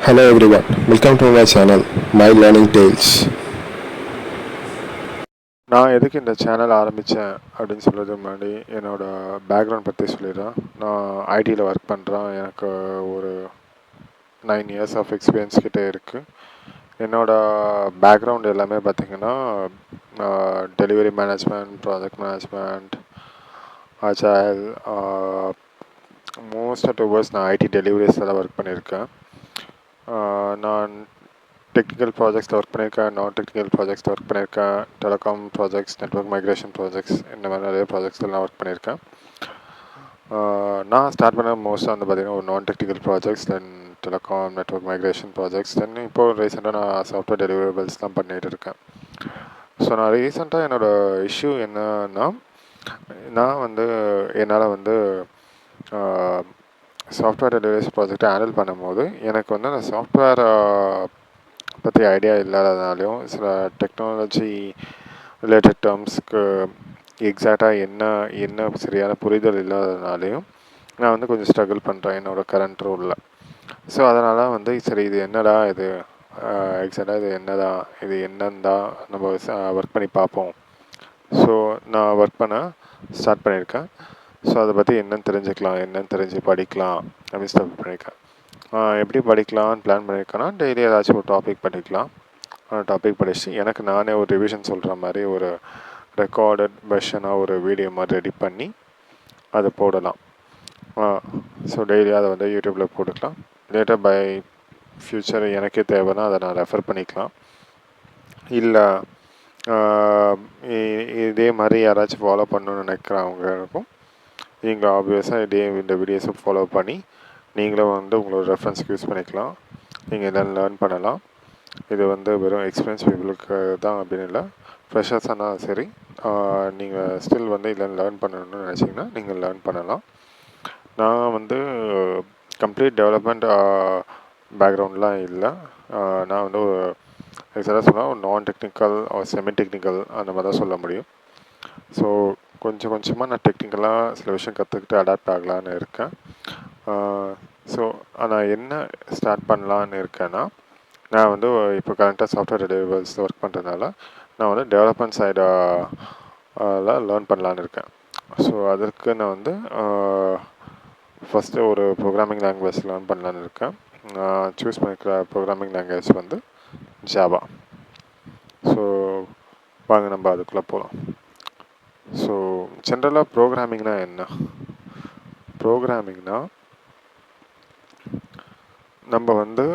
Hello everyone, welcome to my channel, My Learning Tales. நான் எதுக்கு இந்த சேனல் ஆரம்பித்தேன் அப்படின்னு சொல்கிறது முன்னாடி என்னோடய பேக்ரவுண்ட் பற்றி சொல்லிடுறேன். நான் ஐடியில் ஒர்க் பண்ணுறேன். எனக்கு ஒரு 9 இயர்ஸ் ஆஃப் எக்ஸ்பீரியன்ஸ் கிட்டே இருக்குது. என்னோடய பேக்ரவுண்ட் எல்லாமே பார்த்திங்கன்னா delivery management, project management, agile, most of டுவர்ஸ் நான் ஐடி டெலிவரிஸில் தான் ஒர்க் பண்ணியிருக்கேன். நான் டெக்னிக்கல் ப்ராஜெக்ட்ஸில் ஒர்க் பண்ணியிருக்கேன், நான் டெக்னிக்கல் ப்ராஜெக்ட்ஸில் ஒர்க் பண்ணியிருக்கேன், telecom projects, network migration projects, இந்த மாதிரி நிறைய ப்ராஜெக்ட்ஸில் நான் ஒர்க் பண்ணியிருக்கேன். நான் ஸ்டார்ட் பண்ண மோஸ்ட்டாக வந்து பார்த்திங்கன்னா ஒரு நான் டெக்னிக்கல் ப்ராஜெக்ட்ஸ், தென் டெலிகாம், நெட்வொர்க் மைக்ரேஷன் ப்ராஜெக்ட்ஸ், தென் இப்போது ரீசெண்டாக நான் சாஃப்ட்வேர் டெலிவரபிள்ஸ் தான் பண்ணிகிட்டு இருக்கேன். ஸோ நான் ரீசெண்டாக என்னோடய இஷ்யூ என்னன்னா, நான் வந்து என்னால் வந்து சாஃப்ட்வேர் டெலிவரிஸ் ப்ராஜெக்டை ஹேண்டில் பண்ணும்போது எனக்கு வந்து அந்த சாஃப்ட்வேர் பற்றி ஐடியா இல்லாததுனாலையும், சில டெக்னாலஜி ரிலேட்டட் டேர்ம்ஸ்க்கு எக்ஸாக்டாக என்ன சரியான புரிதல் இல்லாததுனாலையும் நான் வந்து கொஞ்சம் ஸ்ட்ரகிள் பண்ணுறேன் என்னோடய கரண்ட் ரோலில். ஸோ அதனால் வந்து சரி இது என்னடா இது எக்ஸாக்டாக இது என்னடா இது என்னன்னு தான் நம்ம ஒர்க் பண்ணி பார்ப்போம். ஸோ நான் ஒர்க் பண்ண ஸ்டார்ட் பண்ணியிருக்கேன். ஸோ அதை பற்றி என்னென்னு தெரிஞ்சுக்கலாம், என்னென்னு தெரிஞ்சு படிக்கலாம் அப்படின்னு ஸ்டார்ட் பண்ணியிருக்கேன். எப்படி படிக்கலாம்னு பிளான் பண்ணியிருக்கேன்னா, டெய்லி ஏதாச்சும் ஒரு டாபிக் படிக்கலாம். அந்த டாபிக் படிச்சுட்டு எனக்கு நானே ஒரு ரிவிஷன் சொல்கிற மாதிரி ஒரு ரெக்கார்டட் வெர்ஷனாக ஒரு வீடியோ மாதிரி ரெடி பண்ணி அதை போடலாம். ஸோ டெய்லி அதை வந்து யூடியூப்பில் போட்டுக்கலாம். லேட்டர் பை ஃப்யூச்சர் எனக்கே தேவைன்னா அதை நான் ரெஃபர் பண்ணிக்கலாம். இல்லை இதே மாதிரி யாராச்சும் ஃபாலோ பண்ணணுன்னு நினைக்கிறவங்களுக்கும் நீங்கள் ஆப்வியஸாக இந்த வீடியோஸை ஃபாலோ பண்ணி நீங்களும் வந்து உங்களோட ரெஃபரன்ஸ்க்கு யூஸ் பண்ணிக்கலாம். நீங்கள் இதெல்லாம் லேர்ன் பண்ணலாம். இது வந்து வெறும் எக்ஸ்பீரியன்ஸ் பீப்புளுக்கு தான் அப்படின்னு இல்லை, ஃப்ரெஷர்ஸ் ஆனால் சரி, நீங்கள் ஸ்டில் வந்து இதில் லேர்ன் பண்ணணும்னு நினச்சிங்கன்னா நீங்கள் லேர்ன் பண்ணலாம். நான் வந்து கம்ப்ளீட் டெவலப்மெண்ட் பேக்ரவுண்ட்லாம் இல்லை. நான் வந்து எக்ஸாக்டாக சொன்னால் ஒரு நான் டெக்னிக்கல் செமி டெக்னிக்கல் அந்த மாதிரி தான் சொல்ல முடியும். ஸோ கொஞ்சம் கொஞ்சமாக நான் டெக்னிக்கலாக சில விஷயம் கற்றுக்கிட்டு அடாப்ட் ஆகலான்னு இருக்கேன். ஸோ நான் என்ன ஸ்டார்ட் பண்ணலான்னு இருக்கேன்னா, நான் வந்து இப்போ கரண்ட்டாக சாஃப்ட்வேர் டெலிவரிஸ் ஒர்க் பண்ணுறதுனால நான் வந்து டெவலப்மெண்ட் சைடில் லேர்ன் பண்ணலான்னு இருக்கேன். ஸோ அதற்கு நான் வந்து ஃபஸ்ட்டு ஒரு ப்ரோக்ராமிங் லாங்குவேஜ் லேர்ன் பண்ணலான்னு இருக்கேன். நான் சூஸ் பண்ணிக்கிற ப்ரோக்ராமிங் லாங்குவேஜ் வந்து ஜாவா. ஸோ வாங்க நம்ம அதுக்குள்ளே போகலாம். ஸோ ஜென்ரலாக ப்ரோக்ராமிங்னா என்ன? ப்ரோக்ராமிங்னா நம்ம வந்து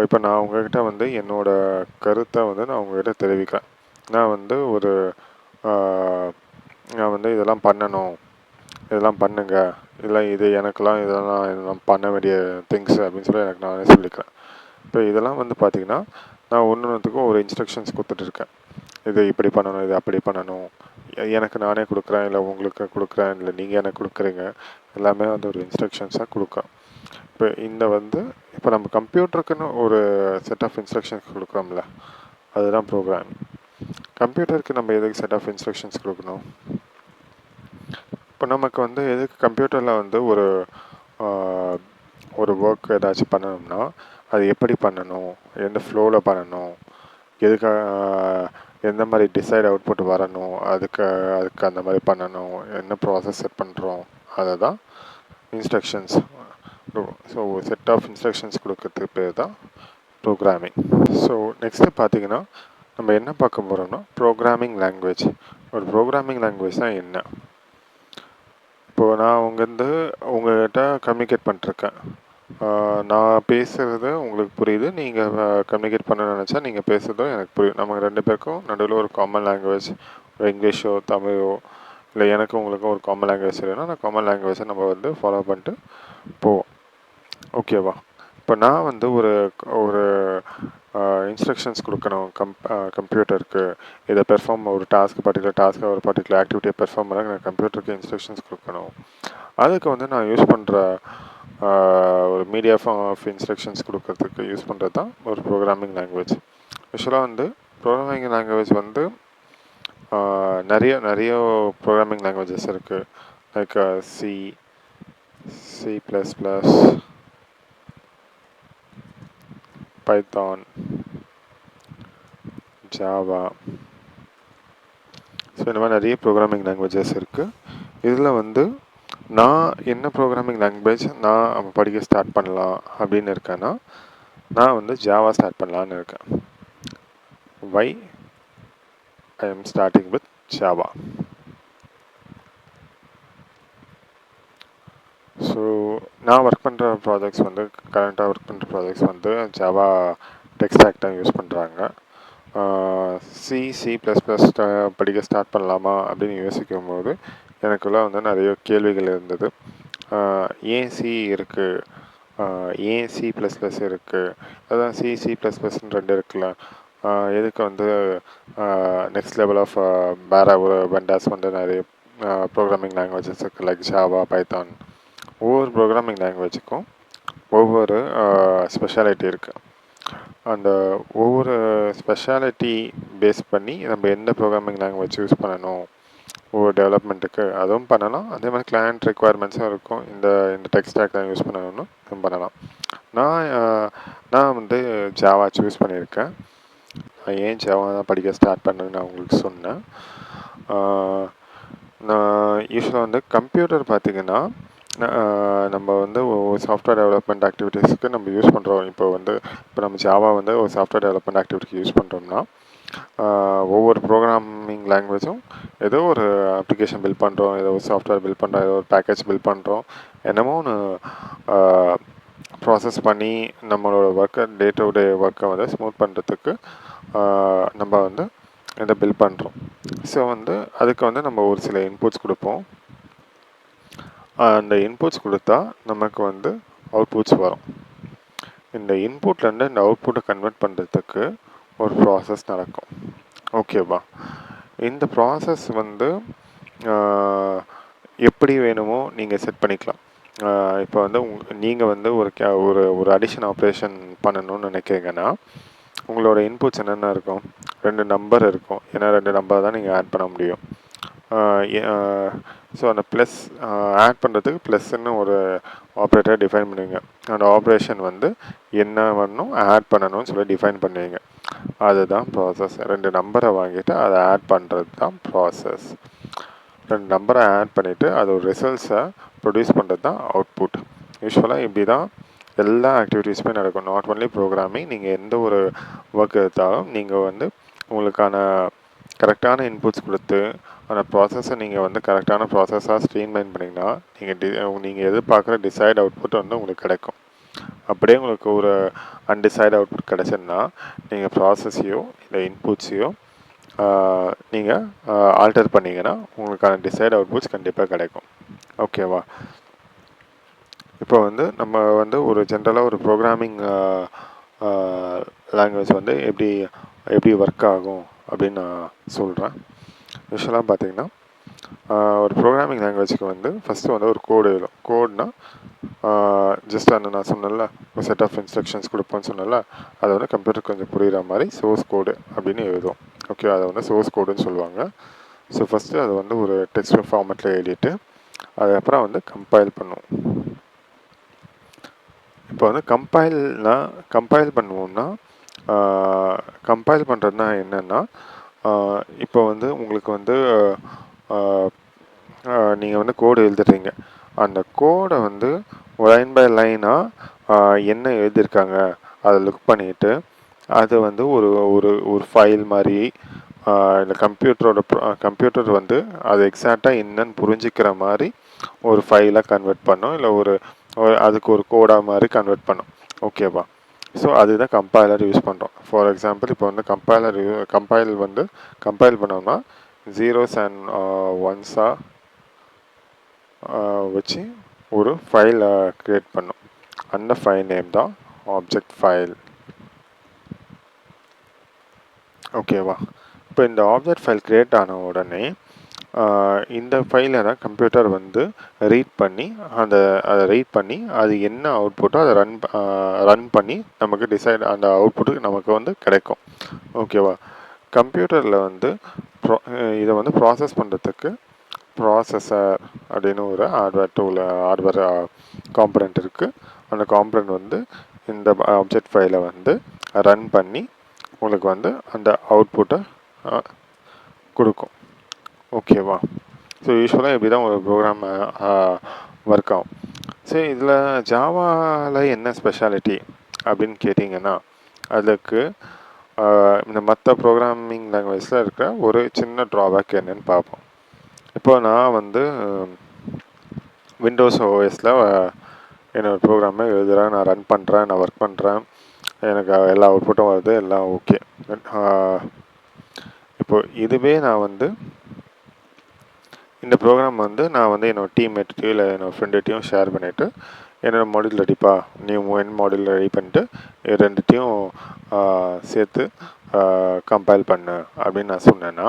இப்போ நான் உங்கள்கிட்ட வந்து என்னோடய கருத்தை வந்து நான் உங்கள்கிட்ட தெரிவிக்கிறேன். நான் வந்து நான் வந்து இதெல்லாம் பண்ணணும், இதெல்லாம் பண்ணுங்க, இல்லை இது இதெல்லாம் பண்ண வேண்டிய திங்ஸ் அப்படின்னு சொல்லி எனக்கு நானே சொல்லிக்கிறேன். இப்போ இதெல்லாம் வந்து பார்த்திங்கன்னா நான் ஒன்றுத்துக்கும் ஒரு இன்ஸ்ட்ரக்ஷன்ஸ் கொடுத்துட்ருக்கேன். இது இப்படி பண்ணணும், இது அப்படி பண்ணணும், எனக்கு நானே கொடுக்குறேன், இல்லை உங்களுக்கு கொடுக்குறேன், இல்லை நீங்கள் எனக்கு கொடுக்குறீங்க, எல்லாமே வந்து ஒரு இன்ஸ்ட்ரக்ஷன்ஸாக கொடுக்குறேன். இப்போ நம்ம கம்ப்யூட்டருக்குன்னு ஒரு செட் ஆஃப் இன்ஸ்ட்ரக்ஷன்ஸ் கொடுக்குறோம்ல, அதுதான் ப்ரோக்ராமிங். கம்ப்யூட்டருக்கு நம்ம எதுக்கு செட் ஆஃப் இன்ஸ்ட்ரக்ஷன்ஸ் கொடுக்கணும்? இப்போ நமக்கு வந்து எதுக்கு கம்ப்யூட்டரில் வந்து ஒரு ஒர்க் ஏதாச்சும் பண்ணணும்னா அது எப்படி பண்ணணும், எந்த ஃப்ளோவில் பண்ணணும், எந்த மாதிரி டிசைட் அவுட்புட் வரணும், அதுக்கு அந்த மாதிரி பண்ணணும், என்ன ப்ராசஸ் செட் பண்ணுறோம், அதை தான் instructions. So set of instructions கொடுக்கறதுக்கு பேர் தான் ப்ரோக்ராமிங். ஸோ நெக்ஸ்ட்டு பார்த்திங்கன்னா நம்ம என்ன பார்க்க போகிறோம்னா ப்ரோக்ராமிங் லாங்குவேஜ். ஒரு ப்ரோக்ராமிங் லாங்குவேஜ் தான் என்ன? இப்போது நான் உங்கள்கிட்ட கம்யூனிகேட் பண்ணிருக்கேன். நான் பேசுகிறது உங்களுக்கு புரியுது, நீங்கள் கம்யூனிகேட் பண்ண நினச்சா நீங்கள் பேசுகிறதும் எனக்கு புரியும். நம்ம 2 பேருக்கும் நடுவில் ஒரு காமன் லாங்குவேஜ், ஒரு இங்கிலீஷோ தமிழோ, இல்லை எனக்கும் உங்களுக்கும் ஒரு காமன் லாங்குவேஜ் இல்லைன்னா அந்த காமன் லாங்குவேஜை நம்ம வந்து ஃபாலோ பண்ணிட்டு போவோம். ஓகேவா? இப்போ நான் வந்து ஒரு இன்ஸ்ட்ரக்ஷன்ஸ் கொடுக்கணும் கம்ப்யூட்டருக்கு. இதை ஒரு பர்டிகுலர் டாஸ்க்கை ஒரு பர்டிகுலர் ஆக்டிவிட்டியை பெர்ஃபார்ம் பண்ண நான் கம்ப்யூட்டருக்கு இன்ஸ்ட்ரக்ஷன்ஸ் கொடுக்கணும். அதுக்கு வந்து நான் யூஸ் பண்ணுற ஒரு மீடியா ஆஃப் இன்ஸ்ட்ரக்ஷன்ஸ் கொடுக்கறதுக்கு யூஸ் பண்ணுறது தான் ஒரு ப்ரோக்ராமிங் லாங்குவேஜ். யூஸ்வலாக வந்து ப்ரோக்ராமிங் லாங்குவேஜ் வந்து நிறைய ப்ரோக்ராமிங் லாங்குவேஜஸ் இருக்குது. Like C++, Python, Java. So இந்த மாதிரி நிறைய ப்ரோக்ராமிங் லாங்குவேஜஸ் இருக்குது. இதில் வந்து நான் என்ன ப்ரோக்ராமிங் லாங்குவேஜ் நான் படிக்க ஸ்டார்ட் பண்ணலாம் அப்படின்னு இருக்கேன்னா, நான் வந்து ஜாவா ஸ்டார்ட் பண்ணலான்னு இருக்கேன். Why I am starting with Java. So நான் ஒர்க் பண்ணுற ப்ராஜெக்ட்ஸ் வந்து கரண்ட்டாக ஒர்க் பண்ணுற ப்ராஜெக்ட்ஸ் வந்து ஜாவா டெக் ஸ்டாக் தான் யூஸ் பண்ணுறாங்க. C++ படிக்க ஸ்டார்ட் பண்ணலாமா அப்படின்னு யோசிக்கும் போது எனக்குள்ள வந்து நிறைய கேள்விகள் இருந்தது. ஏன் சி இருக்குது, ஏன் C++ இருக்குது, அதான் C++ன்னு 2 இருக்குல்ல, எதுக்கு வந்து நெக்ஸ்ட் லெவல் ஆஃப் வேறு ஒரு வெண்டாஸ் வந்து நிறைய ப்ரோக்ராமிங் லாங்குவேஜஸ் இருக்குது லைக் ஜாவா, பைத்தான். ஒவ்வொரு ப்ரோக்ராமிங் லாங்குவேஜுக்கும் ஒவ்வொரு ஸ்பெஷாலிட்டி இருக்குது. அந்த ஒவ்வொரு ஸ்பெஷாலிட்டி பேஸ் பண்ணி நம்ம எந்த ப்ரோக்ராமிங் லாங்குவேஜ் யூஸ் பண்ணணும் ஒவ்வொரு டெவலப்மெண்ட்டுக்கு அதுவும் பண்ணலாம். அதே மாதிரி கிளையண்ட் ரெக்குவயர்மெண்ட்ஸும் இருக்கும். இந்த டெக் ஸ்டாக் தான் யூஸ் பண்ணணும்னு பண்ணலாம். நான் வந்து ஜாவா சூஸ் பண்ணியிருக்கேன். ஏன் ஜாவா தான் படிக்க ஸ்டார்ட் பண்ணேன்னு நான் உங்களுக்கு சொன்னேன். நான் யூஸ்வலாக வந்து கம்ப்யூட்டர் பார்த்திங்கன்னா நம்ம வந்து ஒரு சாஃப்ட்வேர் டெவலப்மெண்ட் ஆக்டிவிட்டீஸ்க்கு நம்ம யூஸ் பண்ணுறோம். இப்போ நம்ம ஜாவா வந்து ஒரு சாஃப்ட்வேர் டெவலப்மெண்ட் ஆக்டிவிட்டிக்கு யூஸ் பண்ணுறோம்னா, ஒவ்வொரு ப்ரோக்ராமிங் லாங்குவேஜும் ஏதோ ஒரு அப்ளிகேஷன் பில்ட் பண்ணுறோம், ஏதோ ஒரு சாஃப்ட்வேர் பில்ட் பண்ணுறோம், ஏதோ ஒரு பேக்கேஜ் பில்ட் பண்ணுறோம், என்னமோ ஒன்று ப்ராசஸ் பண்ணி நம்மளோட ஒர்க்கை டே டு டே ஒர்க்கை வந்து ஸ்மூத் பண்ணுறதுக்கு நம்ம வந்து இதை பில்ட் பண்ணுறோம். ஸோ வந்து அதுக்கு வந்து நம்ம ஒரு சில இன்புட்ஸ் கொடுப்போம். அந்த இன்புட்ஸ் கொடுத்தா நமக்கு வந்து அவுட்புட்ஸ் வரும். இந்த இன்புட்லேருந்து இந்த அவுட்புட்டை கன்வெர்ட் பண்ணுறதுக்கு ஒரு ப்ராசஸ் நடக்கும். ஓகேவா? இந்த ப்ராசஸ் வந்து எப்படி வேணுமோ நீங்கள் செட் பண்ணிக்கலாம். இப்போ வந்து நீங்கள் வந்து ஒரு அடிஷன் ஆப்ரேஷன் பண்ணணும்னு நினைக்கிறீங்கன்னா, உங்களோட இன்புட்ஸ் என்னென்ன இருக்கும்? 2 நம்பர் இருக்கும். ஏன்னா 2 நம்பர் தான் நீங்கள் ஆட் பண்ண முடியும். ஸோ அந்த ப்ளஸ் ஆட் பண்ணுறதுக்கு ப்ளஸ்ன்னு ஒரு ஆப்ரேட்டர் டிஃபைன் பண்ணுவீங்க. அந்த ஆப்ரேஷன் வந்து என்ன வரணும், ஆட் பண்ணணும்னு சொல்லி டிஃபைன் பண்ணுவீங்க. அதுதான் ப்ராசஸ். 2 நம்பரை வாங்கிட்டு அதை ஆட் பண்ணுறது தான் ப்ராசஸ். 2 நம்பரை ஆட் பண்ணிவிட்டு அது ஒரு ரிசல்ட்ஸை ப்ரொடியூஸ் பண்ணுறது தான் அவுட்புட். யூஸ்வலாக இப்படி தான் எல்லா ஆக்டிவிட்டீஸுமே நடக்கும். Not only programming. நீங்கள் எந்த ஒரு ஒர்க் எடுத்தாலும் நீங்கள் வந்து உங்களுக்கான கரெக்டான இன்புட்ஸ் கொடுத்து அந்த ப்ராசஸை நீங்கள் வந்து கரெக்டான ப்ராசஸாக ஸ்ட்ரீம்லைன் பண்ணிங்கன்னா நீங்கள் எதிர்பார்க்குற டிசைட் அவுட்புட் வந்து உங்களுக்கு கிடைக்கும். அப்படியே உங்களுக்கு ஒரு அன்டிசைட் அவுட்புட் கிடச்சுன்னா நீங்கள் ப்ராசஸையோ இல்லை இன்புட்ஸையோ நீங்கள் ஆல்டர் பண்ணிங்கன்னா உங்களுக்கான டிசைட் அவுட்புட்ஸ் கண்டிப்பாக கிடைக்கும். ஓகேவா? இப்போ வந்து நம்ம வந்து ஒரு ஜென்ரலாக ஒரு ப்ரோக்ராமிங் லாங்குவேஜ் வந்து எப்படி ஒர்க் ஆகும் அப்படின்னு நான் சொல்கிறேன். யூஸ்வலாக பார்த்தீங்கன்னா ஒரு ப்ரோக்ராமிங் லாங்குவேஜுக்கு வந்து ஃபஸ்ட்டு வந்து ஒரு கோடு எழுதும். கோட்னா ஜஸ்ட் நான் சொன்னேன்ல, ஒரு செட் ஆஃப் இன்ஸ்ட்ரக்ஷன்ஸ் கொடுப்போன்னு சொன்னேன்ல, அதை வந்து கம்ப்யூட்டர் கொஞ்சம் புரிகிற மாதிரி சோர்ஸ் கோடு அப்படின்னு எழுதும். ஓகே, அதை வந்து சோர்ஸ் கோடுன்னு சொல்லுவாங்க. ஸோ ஃபஸ்ட்டு அதை வந்து ஒரு டெக்ஸ்ட் ஃபார்மேட்டில் எழுதிட்டு அதுக்கப்புறம் வந்து கம்பைல் பண்ணுவோம். இப்போ வந்து கம்பைல் பண்ணுவோம்னா கம்பைல் பண்ணுறதுனா என்னென்னா, இப்போ வந்து உங்களுக்கு வந்து நீங்கள் வந்து கோடு எழுதுறீங்க. அந்த கோடை வந்து லைன் பை லைனாக என்ன எழுதியிருக்காங்க அதை லுக் பண்ணிவிட்டு அது வந்து ஒரு ஃபைல் மாதிரி இந்த கம்ப்யூட்டர் வந்து அது எக்ஸாக்டாக என்னன்னு புரிஞ்சிக்கிற மாதிரி ஒரு ஃபைலாக கன்வெர்ட் பண்ணோம், இல்லை அதுக்கு ஒரு கோடாக மாதிரி கன்வெர்ட் பண்ணோம். ஓகேவா? ஸோ அதுதான் கம்பைலர் யூஸ் பண்ணுறோம். ஃபார் எக்ஸாம்பிள் இப்போ வந்து கம்பைல் பண்ணோம்னா 0s and 1s வச்சு ஒரு ஃபைல் க்ரியேட் பண்ணோம். அந்த ஃபைல் நேம் தான் ஆப்ஜெக்ட் ஃபைல். ஓகேவா? இப்போ இந்த ஆப்ஜெக்ட் ஃபைல் க்ரியேட் ஆன உடனே இந்த ஃபைலை தான் கம்ப்யூட்டர் வந்து ரீட் பண்ணி அதை ரீட் பண்ணி அது என்ன அவுட்புட்டோ அதை ரன் பண்ணி நமக்கு அந்த அவுட்புட்டு நமக்கு வந்து கிடைக்கும். ஓகேவா? கம்ப்யூட்டரில் வந்து இதை வந்து ப்ராசஸ் பண்ணுறதுக்கு ப்ராசஸர் அப்படின்னு ஒரு ஹார்ட்வேர் காம்பனண்ட் இருக்குது. அந்த காம்பனண்ட் வந்து இந்த ஆப்ஜெக்ட் ஃபைலை வந்து ரன் பண்ணி உங்களுக்கு வந்து அந்த அவுட்புட்டை கொடுக்கும். ஓகேவா? ஸோ யூஸ்வலாக இப்படி தான் ஒரு ப்ரோக்ராம் ஒர்க் ஆகும். சரி, இதில் ஜாவாவில் என்ன ஸ்பெஷாலிட்டி அப்படின்னு கேட்டிங்கன்னா, அதுக்கு இந்த மற்ற ப்ரோக்ராமிங் லாங்குவேஜில் இருக்கிற ஒரு சின்ன ட்ராபேக் என்னன்னு பார்ப்போம். இப்போ நான் வந்து விண்டோஸ் ஓஎஸில் என்னோடய ப்ரோக்ராமை எழுதுகிறேன், நான் ரன் பண்ணுறேன், நான் ஒர்க் பண்ணுறேன், எனக்கு எல்லா அவுட்புட்டும் வருது, எல்லாம் ஓகே. இப்போ இதுவே நான் வந்து இந்த ப்ரோக்ராம் வந்து நான் வந்து என்னோடய டீம்மேட்டையும் இல்லை என்னோடய ஃப்ரெண்டுகிட்டையும் ஷேர் பண்ணிவிட்டு என்னோடய மாடியூல் ரெடிப்பா, நீ என் மாடியூல் ரெடி பண்ணிட்டு ரெண்டுத்தையும் சேர்த்து கம்பைல் பண்ணு அப்படின்னு நான் சொன்னேன்னா,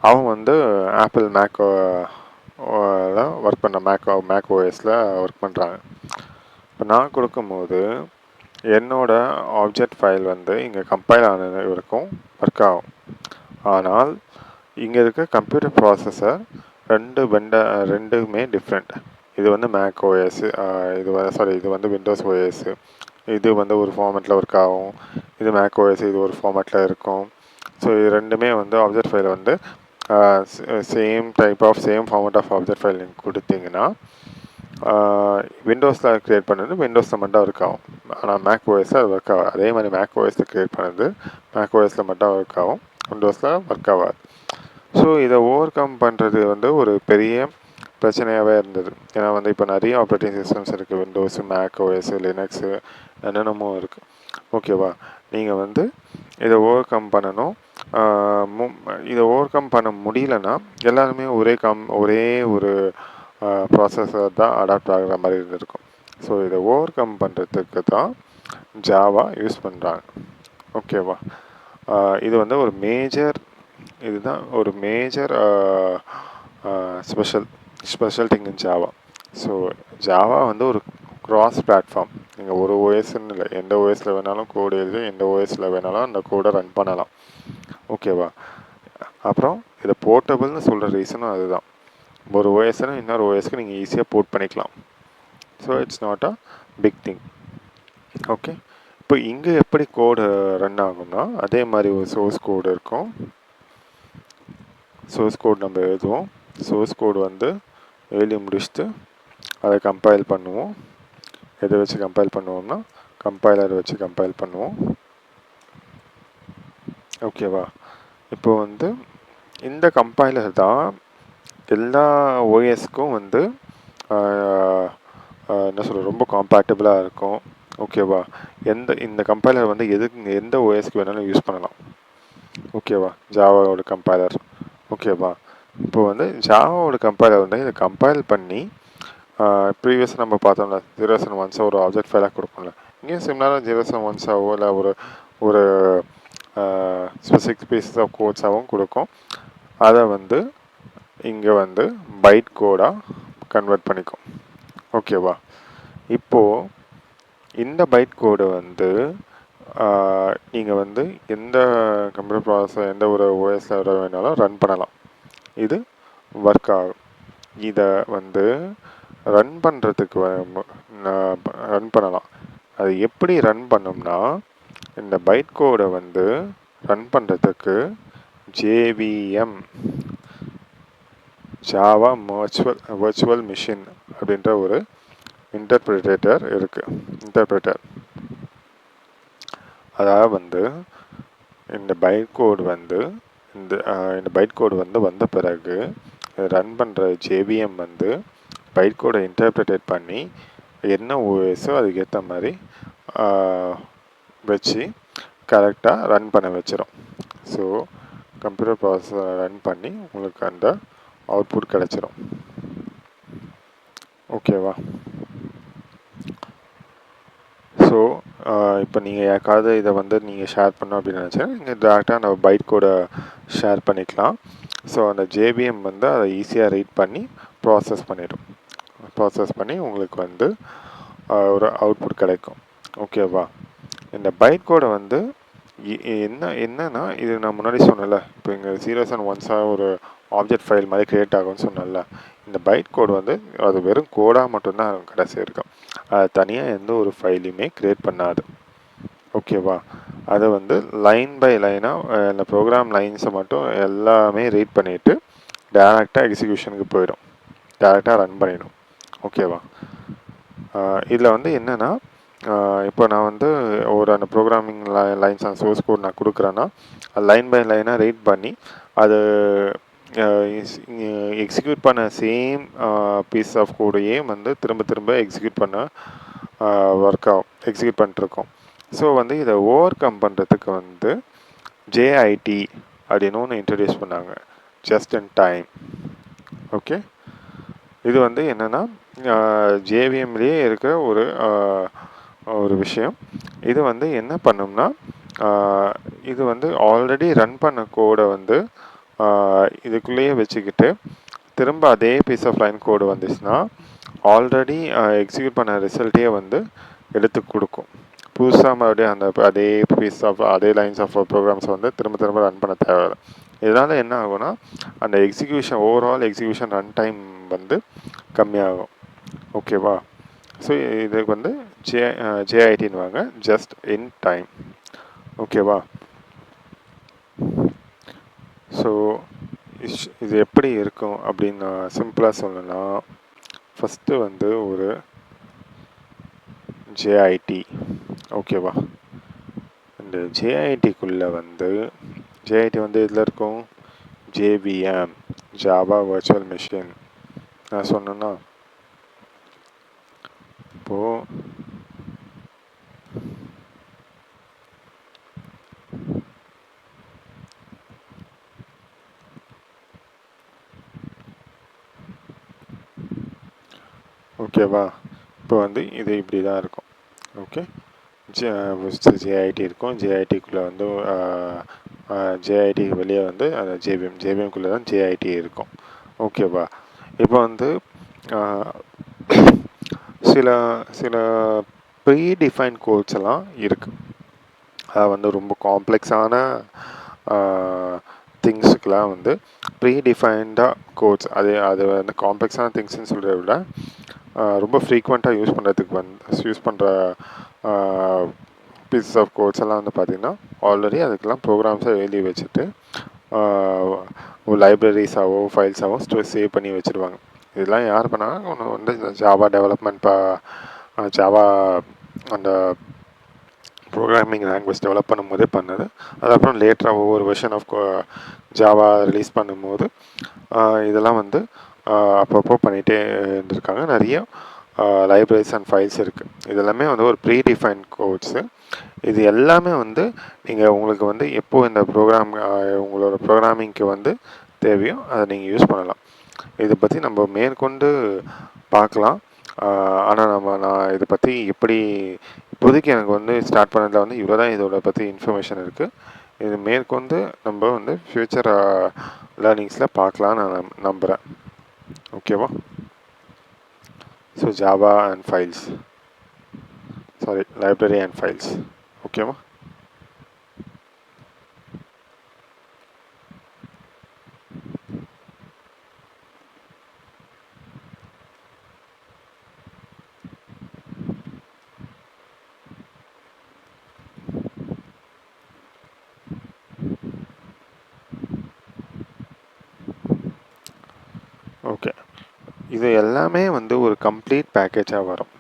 அவன் வந்து ஆப்பிள் மேக் ஒர்க் பண்ண மேக் ஓஎஸில் ஒர்க் பண்ணுறாங்க. இப்போ நான் கொடுக்கும்போது என்னோட ஆப்ஜெக்ட் ஃபைல் வந்து இங்கே கம்பைல் ஆனது வரைக்கும் ஒர்க் ஆகும். ஆனால் இங்கே இருக்க கம்ப்யூட்டர் ப்ராசஸர் ரெண்டுமே டிஃப்ரெண்ட். இது வந்து மேக் ஓஎஸ், இது வந்து விண்டோஸ் ஓஎஸ். இது வந்து ஒரு ஃபார்மேட்டில் ஒர்க் ஆகும், இது மேக் ஓஎஸ், இது ஒரு ஃபார்மேட்டில் இருக்கும். ஸோ இது ரெண்டுமே வந்து ஆப்ஜெக்ட் ஃபைலை வந்து same format of object file நீங்கள் கொடுத்தீங்கன்னா விண்டோஸில் க்ரியேட் பண்ணது விண்டோஸில் மட்டும் ஒர்க் ஆகும். ஆனால் மேக் ஓஎஸில் அது ஒர்க் ஆகாது. அதே மாதிரி மேக் ஓஎஸில் க்ரியேட் பண்ணது மேக் ஓஎஸில் மட்டும் ஒர்க் ஆகும், விண்டோஸில் ஒர்க் ஆகாது. ஸோ இதை ஓவர் கம் பண்ணுறது வந்து ஒரு பெரிய பிரச்சனையாகவே இருந்தது. ஏன்னா வந்து இப்போ நிறைய ஆப்ரேட்டிங் சிஸ்டம்ஸ் இருக்குது, விண்டோஸு, மேக் ஓஎஸு, லினக்ஸு, என்னென்னமோ இருக்குது. ஓகேவா? நீங்கள் வந்து இதை ஓவர் கம் பண்ணணும். இதை ஓவர் கம் பண்ண முடியலன்னா எல்லாருமே ஒரே ஒரு ப்ராசஸர் தான் அடாப்ட் ஆகிற மாதிரி இருந்திருக்கும். ஸோ இதை ஓவர் கம் பண்ணுறதுக்கு தான் ஜாவா யூஸ் பண்ணுறாங்க. ஓகேவா? இது வந்து ஒரு major special thing in Java. So Java வந்து ஒரு க்ராஸ் பிளாட்ஃபார்ம். நீங்கள் ஒரு ஓஎஸ்ன்னு இல்லை, எந்த ஓஎஸில் வேணாலும் கோடு எழுதி எந்த ஓஎஸில் வேணாலும் அந்த கோடை ரன் பண்ணலாம். ஓகேவா? அப்புறம் இதை போர்ட்டபிள்னு சொல்கிற ரீசனும் அதுதான். ஒரு ஓஎஸ்னா இன்னொரு ஓஎஸ்க்கு நீங்கள் ஈஸியாக போர்ட் பண்ணிக்கலாம். So it's not a big thing. Okay, இப்போ இங்கே எப்படி கோடு ரன் ஆகும்னா அதே மாதிரி ஒரு சோர்ஸ் கோடு இருக்கும். சோர்ஸ் கோட் நம்ம எழுதுவோம். சோர்ஸ் கோடு வந்து எழுதி முடிச்சுட்டு அதை கம்பைல் பண்ணுவோம். எதை வச்சு கம்பைல் பண்ணுவோம்னா கம்பைலர் வச்சு கம்பைல் பண்ணுவோம். ஓகேவா? இப்போ வந்து இந்த கம்பைலர் தான் எல்லா ஓஎஸ்க்கும் வந்து என்ன சொல்கிறது, ரொம்ப காம்பேட்டபிளாக இருக்கும். ஓகேவா? இந்த கம்பைலர் வந்து எந்த ஓஎஸ்க்கு வேணாலும் யூஸ் பண்ணலாம். ஓகேவா? ஜாவாவோட கம்பைலர். ஓகேவா? இப்போ வந்து ஜாவாவோட கம்பைலர் வந்து இதை கம்பைல் பண்ணி ப்ரீவியஸாக நம்ம பார்த்தோம்ல 0s and 1s ஒரு ஆப்ஜெக்ட் ஃபைலாக கொடுப்போம்ல, இங்கேயும் சிமிலராக 0s and 1s இல்லை ஒரு ஸ்பெசிஃபிக் பீசஸ் ஆஃப் கோட்ஸாகவும் கொடுக்கும். அதை வந்து இங்கே வந்து பைட் கோடாக கன்வெர்ட் பண்ணிக்கும். ஓகேவா? இப்போது இந்த பைட் கோடை வந்து நீங்கள் வந்து எந்த கம்ப்யூட்டர் ப்ராசஸர் எந்த ஒரு ஓஎஸில் வேணாலும் ரன் பண்ணலாம். இது ஒர்க் ஆகும். இதை வந்து ரன் பண்ணுறதுக்கு ரன் பண்ணலாம். அது எப்படி ரன் பண்ணோம்னா இந்த பைட் கோடை வந்து ரன் பண்ணுறதுக்கு JVM, ஜாவா வர்ச்சுவல் மிஷின் அப்படின்ற ஒரு இன்டர்பிரேட்டர் இருக்குது. அதாவது வந்து இந்த பைட் கோடு வந்து இந்த பைட் கோடு வந்து வந்த பிறகு ரன் பண்ணுற JVM வந்து பைட் கோடை இன்டர்பிரேட் பண்ணி என்ன ஓஎஸோ அதுக்கேற்ற மாதிரி வச்சு கரெக்டாக ரன் பண்ண வச்சிடும். ஸோ கம்ப்யூட்டர் ப்ராசஸரை ரன் பண்ணி உங்களுக்கு அந்த அவுட்புட் கிடச்சிரும். ஓகேவா? ஸோ இப்போ நீங்கள் யாருக்காவது இதை வந்து நீங்கள் ஷேர் பண்ணோம் அப்படின்னு நினச்சா நீங்கள் டேரெக்டாக அந்த பைட் கோடை ஷேர் பண்ணிக்கலாம். ஸோ அந்த JVM வந்து அதை ஈஸியாக ரீட் பண்ணி ப்ராசஸ் பண்ணி உங்களுக்கு வந்து ஒரு அவுட்புட் கிடைக்கும். ஓகேவா? இந்த பைட் கோடை வந்து என்னன்னா இது நான் முன்னாடி சொன்னல, இப்போ இங்கே 0s and 1s ஒரு ஆப்ஜெக்ட் ஃபைல் மாதிரி க்ரியேட் ஆகும்னு சொன்னல, இந்த பைட் கோடு வந்து அது வெறும் கோடாக மட்டும்தான் கடைசி இருக்கும். அது தனியாக எந்த ஒரு ஃபைலையுமே க்ரியேட் பண்ணாது. ஓகேவா? அதை வந்து லைன் பை லைனாக இந்த ப்ரோக்ராம் லைன்ஸை மட்டும் எல்லாமே ரீட் பண்ணிவிட்டு டேரெக்டாக எக்ஸிக்யூஷனுக்கு போயிடும், டேரெக்டாக ரன் பண்ணிடும். ஓகேவா? இதில் வந்து என்னென்னா, இப்போ நான் வந்து அந்த ப்ரோக்ராமிங் லைன்ஸ் அந்த சோர்ஸ் கோட் நான் கொடுக்குறேன்னா லைன் பை லைனாக ரீட் பண்ணி அது எக்ஸிக்யூட் பண்ண சேம் பீஸ் ஆஃப் கோடையே வந்து திரும்ப திரும்ப எக்ஸிக்யூட் பண்ண ஒர்க் ஆகும், எக்ஸிக்யூட் பண்ணிட்டுருக்கோம். ஸோ வந்து இதை ஓவர் கம் பண்ணுறதுக்கு வந்து ஜேஐடி அப்படின்னு ஒன்று இன்ட்ரடியூஸ் பண்ணாங்க, ஜஸ்ட் இன் டைம். ஓகே, இது வந்து என்னென்னா ஜேவிஎம்லேயே இருக்கிற ஒரு விஷயம். இது வந்து என்ன பண்ணும்னா, இது வந்து ஆல்ரெடி ரன் பண்ண கோடை வந்து இதுக்குள்ளேயே வச்சுக்கிட்டு திரும்ப அதே பீஸ் ஆஃப் லைன் கோடு வந்துச்சுன்னா ஆல்ரெடி எக்ஸிக்யூட் பண்ண ரிசல்ட்டே வந்து எடுத்து கொடுக்கும். புதுசாக மறுபடியும் அதே பீஸ் ஆஃப் அதே லைன்ஸ் ஆஃப் ப்ரோக்ராம்ஸ் வந்து திரும்ப திரும்ப ரன் பண்ண தேவையில்லை. இதனால் என்ன ஆகும்னா அந்த execution overall execution run time வந்து கம்மியாகும். ஓகேவா? ஸோ இதுக்கு வந்து ஜேஐடின்னுவாங்க, ஜஸ்ட் இன் டைம். ஓகேவா? ஸோ இது எப்படி இருக்கும் அப்படின்னு நான் சிம்பிளாக சொல்லணும்னா, ஃபஸ்ட்டு வந்து ஒரு ஜேஐடி. ஓகேவா? இந்த ஜேஐடிக்குள்ளே வந்து ஜேஐடி வந்து இதில் இருக்கும் ஜேவிஎம், ஜாவா வர்ச்சுவல் மிஷின். நான் சொன்னேன்னா இப்போது ஓகேவா? இப்போ வந்து இது இப்படி தான் இருக்கும். ஓகே, ஜேஐடி இருக்கும், ஜேஐடிக்குள்ளே வந்து ஜேஐடிக்கு வெளியே வந்து அந்த ஜேவிஎம்குள்ளே தான் ஜேஐடி இருக்கும். ஓகேவா? இப்போ வந்து சில சில ப்ரீ டிஃபைன் கோட்ஸ் எல்லாம் இருக்குது. அது வந்து ரொம்ப காம்ப்ளெக்ஸான திங்ஸுக்கெலாம் வந்து ப்ரீ டிஃபைன்டாக கோட்ஸ், அது வந்து காம்ப்ளெக்ஸான திங்ஸ்ன்னு சொல்கிறத விட ரொம்ப ஃப்ரீக்வெண்ட்டாக யூஸ் பண்ணுற பீசஸ் ஆஃப் கோட்ஸ் எல்லாம் வந்து பார்த்திங்கன்னா ஆல்ரெடி அதுக்கெல்லாம் ப்ரோக்ராம்ஸாக எழுதி வச்சுட்டு லைப்ரரிஸாவோ ஃபைல்ஸாவோ சேவ் பண்ணி வச்சுருவாங்க. இதெல்லாம் யார் பண்ணாங்கன்னா ஒன்று வந்து ஜாவா டெவலப்மெண்ட் ஜாவா அந்த ப்ரோக்ராமிங் லாங்குவேஜ் டெவலப் பண்ணும்போதே பண்ணது. அதுக்கப்புறம் லேட்டராக ஒவ்வொரு வெர்ஷன் ஆஃப் ஜாவா ரிலீஸ் பண்ணும்போது இதெல்லாம் வந்து அப்பப்போ பண்ணிகிட்டே இருந்திருக்காங்க. நிறைய லைப்ரரிஸ் அண்ட் ஃபைல்ஸ் இருக்குது. இதெல்லாமே வந்து ஒரு ப்ரீ டிஃபைன் கோட்ஸு. இது எல்லாமே வந்து நீங்கள் உங்களுக்கு வந்து எப்போது இந்த உங்களோட ப்ரோக்ராமிங்க்கு வந்து தேவையோ அதை நீங்கள் யூஸ் பண்ணலாம். இதை பற்றி நம்ம மேற்கொண்டு பார்க்கலாம். ஆனால் நான் இதை பற்றி எப்படி இப்போதைக்கு எனக்கு வந்து ஸ்டார்ட் பண்ணதில் வந்து இவ்வளோ தான் இதோட பற்றி இன்ஃபர்மேஷன் இருக்குது. இது மேற்கொண்டு நம்ம வந்து ஃப்யூச்சர் லேர்னிங்ஸில் பார்க்கலான்னு நான் நம்புகிறேன். ஓகேவா? So Java and files, library and files. ஓகேவா? ஓகே, இது எல்லாமே வந்து ஒரு கம்ப்ளீட் பேக்கேஜாக வரும்.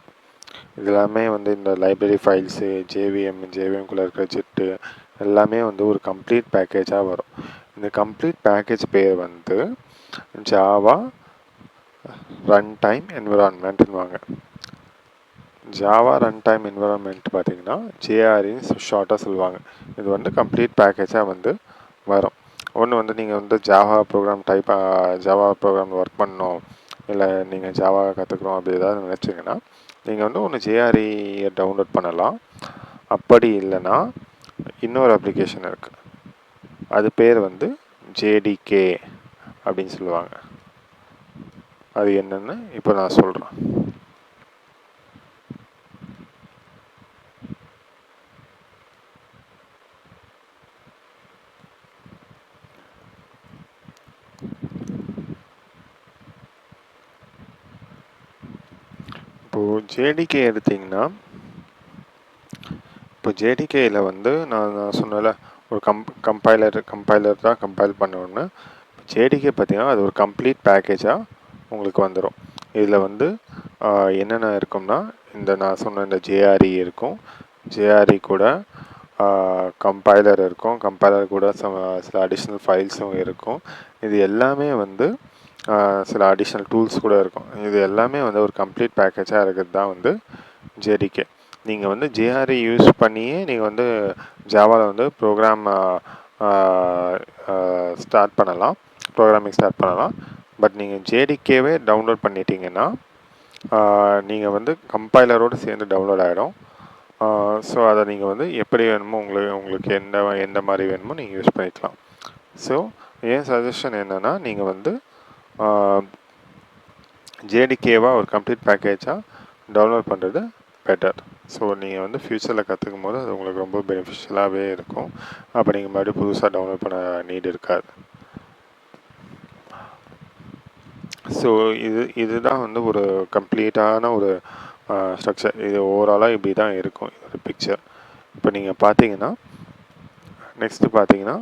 இது எல்லாமே வந்து இந்த லைப்ரரி ஃபைல்ஸு, ஜேவிஎம்குள்ளே இருக்கிற ஜெட்டு எல்லாமே வந்து ஒரு கம்ப்ளீட் பேக்கேஜாக வரும். இந்த கம்ப்ளீட் பேக்கேஜ் பேர் வந்து ஜாவா ரன் டைம் என்விரான்மெண்ட்னுவாங்க. ஜாவா ரன் டைம் என்விரான்மெண்ட் பார்த்திங்கன்னா ஜேஆர்இன்னு ஷார்ட்டாக சொல்லுவாங்க. இது வந்து கம்ப்ளீட் பேக்கேஜாக வந்து வரும். ஒன்று வந்து நீங்கள் வந்து ஜாவா ப்ரோக்ராம் ஒர்க் பண்ணணும், இல்லை நீங்கள் ஜாவா கற்றுக்கணும் அப்படி ஏதாவது நினச்சிங்கன்னா நீங்கள் வந்து ஒன்று ஜேஆர்இயை டவுன்லோட் பண்ணலாம். அப்படி இல்லைன்னா இன்னொரு அப்ளிகேஷன் இருக்குது, அது பேர் வந்து ஜேடிகே அப்படின்னு சொல்லுவாங்க. அது என்னென்னு இப்போ நான் சொல்கிறேன். இப்போது ஜேடிகே எடுத்திங்கன்னா இப்போ ஜேடிகேயில் வந்து நான் சொன்னல ஒரு கம்பைலர் தான் கம்பைல் பண்ணணுன்னு. ஜேடிகே பார்த்தீங்கன்னா அது ஒரு கம்ப்ளீட் பேக்கேஜாக உங்களுக்கு வந்துடும். இதில் வந்து என்னென்ன இருக்கும்னா இந்த நான் சொன்ன இந்த ஜேஆர்இ இருக்கும். ஜேஆர்இ கூட கம்பைலர் இருக்கும். கம்பைலர் கூட சில அடிஷ்னல் ஃபைல்ஸும் இருக்கும். இது எல்லாமே வந்து சில அடிஷ்னல் டூல்ஸ் கூட இருக்கும். இது எல்லாமே வந்து ஒரு கம்ப்ளீட் பேக்கேஜாக இருக்கிறது தான் வந்து ஜேடிகே. நீங்கள் வந்து ஜேஆர்இ யூஸ் பண்ணியே நீங்கள் வந்து ஜாவாவில் வந்து ஸ்டார்ட் பண்ணலாம், ப்ரோக்ராமிங் ஸ்டார்ட் பண்ணலாம். பட் நீங்கள் ஜேடிகேவே டவுன்லோட் பண்ணிட்டீங்கன்னா நீங்கள் வந்து கம்பைலரோடு சேர்ந்து டவுன்லோட் ஆகிடும். ஸோ அதை நீங்கள் வந்து எப்படி வேணுமோ உங்களுக்கு எந்த மாதிரி வேணுமோ நீங்கள் யூஸ் பண்ணிக்கலாம். ஸோ என் சஜஷன் என்னென்னா நீங்கள் வந்து ஜேடிகேவாக ஒரு கம்ப்ளீட் பேக்கேஜாக டவுன்லோட் பண்ணுறது பெட்டர். ஸோ நீங்கள் வந்து ஃப்யூச்சரில் கற்றுக்கும் போது அது உங்களுக்கு ரொம்ப பெனிஃபிஷியலாகவே இருக்கும். அப்போ நீங்கள் மறுபடியும் புதுசாக டவுன்லோட் பண்ண நீட் இருக்காது. ஸோ இதுதான் வந்து ஒரு கம்ப்ளீட்டான ஒரு ஸ்ட்ரக்சர். இது ஓவராலாக இப்படி தான் இருக்கும் ஒரு பிக்சர். இப்போ நீங்கள் பார்த்தீங்கன்னா நெக்ஸ்ட்டு பார்த்தீங்கன்னா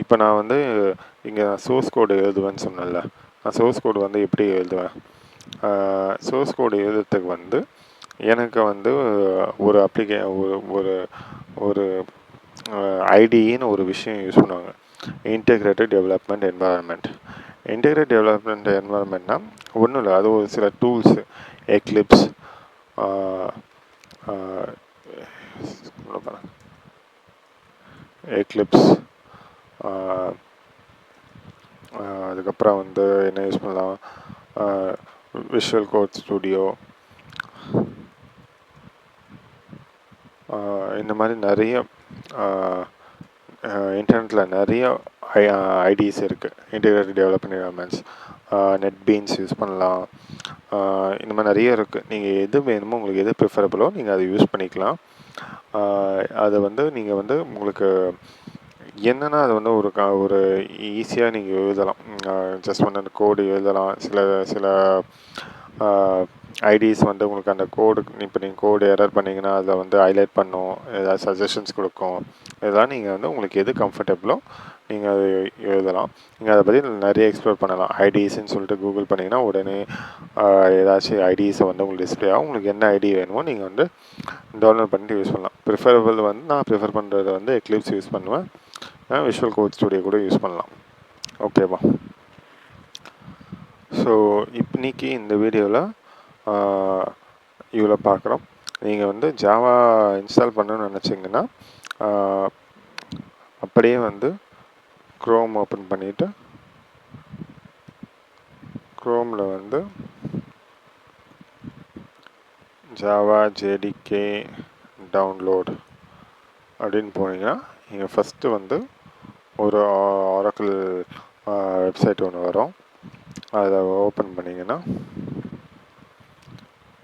இப்போ நான் வந்து இங்கே சோர்ஸ் கோடு எழுதுவேன்னு சொன்னேன்ல. நான் சோர்ஸ் கோடு வந்து எப்படி எழுதுவேன்? சோர்ஸ் கோடு எழுதுறதுக்கு வந்து எனக்கு வந்து ஒரு ஒரு ஐடின்னு ஒரு விஷயம் யூஸ் பண்ணுவாங்க. Integrated development environment. Integrated development என்வாயர்மெண்ட்னா ஒன்றும் இல்லை, அது ஒரு சில டூல்ஸு. எக்லிப்ஸ், அதுக்கப்புறம் வந்து என்ன யூஸ் பண்ணலாம், விஷுவல் கோட் ஸ்டுடியோ, இந்த மாதிரி நிறைய இன்டர்நெட்டில் நிறைய ஐடிஸ் இருக்குது. இன்டெகிரேட்டட் டெவலப்மெண்ட் என்வாயர்மெண்ட்ஸ், நெட்பீன்ஸ் யூஸ் பண்ணலாம். இந்த மாதிரி நிறைய இருக்குது. நீங்கள் எது வேணுமோ உங்களுக்கு எது ப்ரிஃபரபிளோ நீங்கள் அதை யூஸ் பண்ணிக்கலாம். அதை வந்து நீங்கள் வந்து உங்களுக்கு என்னென்னா அது வந்து ஒரு ஈஸியாக நீங்கள் எழுதலாம். ஜஸ்ட் வந்து அந்த கோடு எழுதலாம். சில ஐடிஸ் வந்து உங்களுக்கு அந்த கோடு, இப்போ நீங்கள் கோடு எரர் பண்ணிங்கன்னா அதை வந்து ஹைலைட் பண்ணும், ஏதாவது சஜஷன்ஸ் கொடுக்கும். இதெல்லாம் நீங்கள் வந்து உங்களுக்கு எது கம்ஃபர்டபுளோ நீங்கள் அது எழுதலாம். நீங்கள் அதை பற்றி நிறைய எக்ஸ்ப்ளோர் பண்ணலாம். ஐடிஸ்ன்னு சொல்லிட்டு கூகுள் பண்ணிங்கன்னா உடனே ஏதாச்சும் ஐடிஸை வந்து உங்களுக்கு டிஸ்பிளே ஆகும். உங்களுக்கு என்ன ஐடி வேணுமோ நீங்கள் வந்து டவுன்லோட் பண்ணிட்டு யூஸ் பண்ணலாம். ப்ரிஃபரபிள் வந்து நான் ப்ரிஃபர் பண்ணுறது வந்து எக்லிப்ஸ் யூஸ் பண்ணுவேன். விஷுவல் கோட் ஸ்டுடியோ கூட யூஸ் பண்ணலாம். ஓகேவா? ஸோ இன்னைக்கு இந்த வீடியோவில் இவ்வளோ பார்க்குறோம். நீங்கள் வந்து ஜாவா இன்ஸ்டால் பண்ணணும்னு நினச்சிங்கன்னா அப்படியே வந்து க்ரோம் ஓப்பன் பண்ணிவிட்டு க்ரோமில் வந்து ஜாவா ஜேடிகே டவுன்லோட் அப்படின்னு போனீங்கன்னா நீங்கள் ஃபஸ்ட்டு வந்து ஒரு ஆரக்கிள் வெப்சைட் ஒன்று வரும். அதை ஓப்பன் பண்ணிங்கன்னா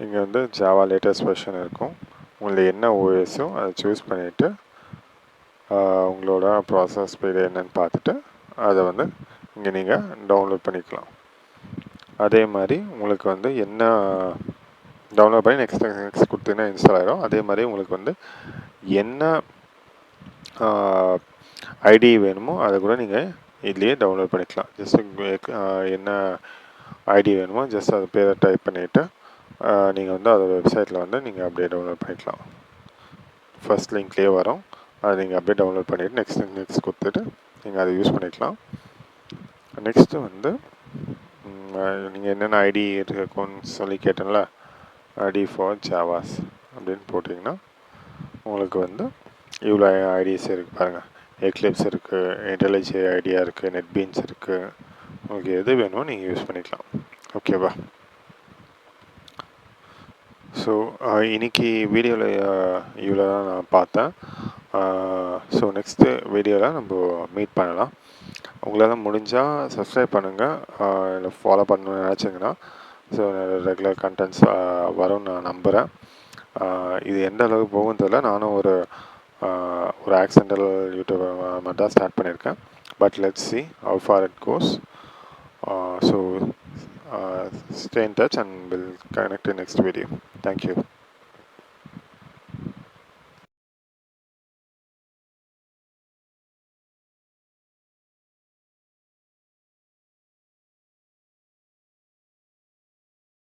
இங்கே வந்து ஜாவா லேட்டஸ்ட் வெர்ஷன் இருக்கும். உங்களுக்கு என்ன ஓஎஸோ அதை சூஸ் பண்ணிவிட்டு உங்களோட ப்ராசஸ் ஸ்பீடு என்னன்னு பார்த்துட்டு அதை வந்து இங்கே நீங்கள் டவுன்லோட் பண்ணிக்கலாம். அதே மாதிரி உங்களுக்கு வந்து என்ன டவுன்லோட் பண்ணி நெக்ஸ்ட் கொடுத்தீங்கன்னா இன்ஸ்டால் ஆகிடும். அதே மாதிரி உங்களுக்கு வந்து என்ன ஐடி வேணுமோ அதை கூட நீங்கள் இதுலேயே டவுன்லோட் பண்ணிக்கலாம். ஜஸ்ட் என்ன ஐடி வேணுமோ ஜஸ்ட் அது பேரை டைப் பண்ணிவிட்டு நீங்கள் வந்து அதோட வெப்சைட்டில் வந்து நீங்கள் அப்படியே டவுன்லோட் பண்ணிக்கலாம். ஃபர்ஸ்ட் லிங்க்லேயே வரும். அதை நீங்கள் அப்படியே டவுன்லோட் பண்ணிவிட்டு நெக்ஸ்ட் கொடுத்துட்டு நீங்கள் அதை யூஸ் பண்ணிக்கலாம். நெக்ஸ்ட்டு வந்து நீங்கள் என்னென்ன ஐடி இருக்குன்னு சொல்லி கேட்டேன்ல, ஐடி ஃபார் ஜாவாஸ் அப்படின்னு போட்டிங்கன்னா உங்களுக்கு வந்து இவ்வளோ ஐடிஸ் இருக்குது பாருங்கள். எக்லிப்ஸ் இருக்குது, இன்டெலிஜே ஐடியா இருக்குது, நெட்பீன்ஸ் இருக்குது. உங்களுக்கு எது வேணுமோ நீங்கள் யூஸ் பண்ணிக்கலாம். ஓகேவா? ஸோ இன்றைக்கி வீடியோவில் இவ்வளோ தான் நான் பார்த்தேன். ஸோ நெக்ஸ்ட்டு வீடியோவில் நம்ம மீட் பண்ணலாம். உங்களால் முடிஞ்சால் சப்ஸ்கிரைப் பண்ணுங்கள், இல்லை ஃபாலோ பண்ணணும்னு நினச்சிங்கன்னா. ஸோ ரெகுலர் கண்டென்ட்ஸ் வரும்னு நான் நம்புகிறேன். இது எந்த அளவுக்கு போகும் தெரியல. நானும் ஒரு ஆக்சிடென்டல் யூடியூபர் மாதிரி தான் ஸ்டார்ட் பண்ணியிருக்கேன். But let's see how far it goes. So stay in touch and we'll connect in next video. Thank you.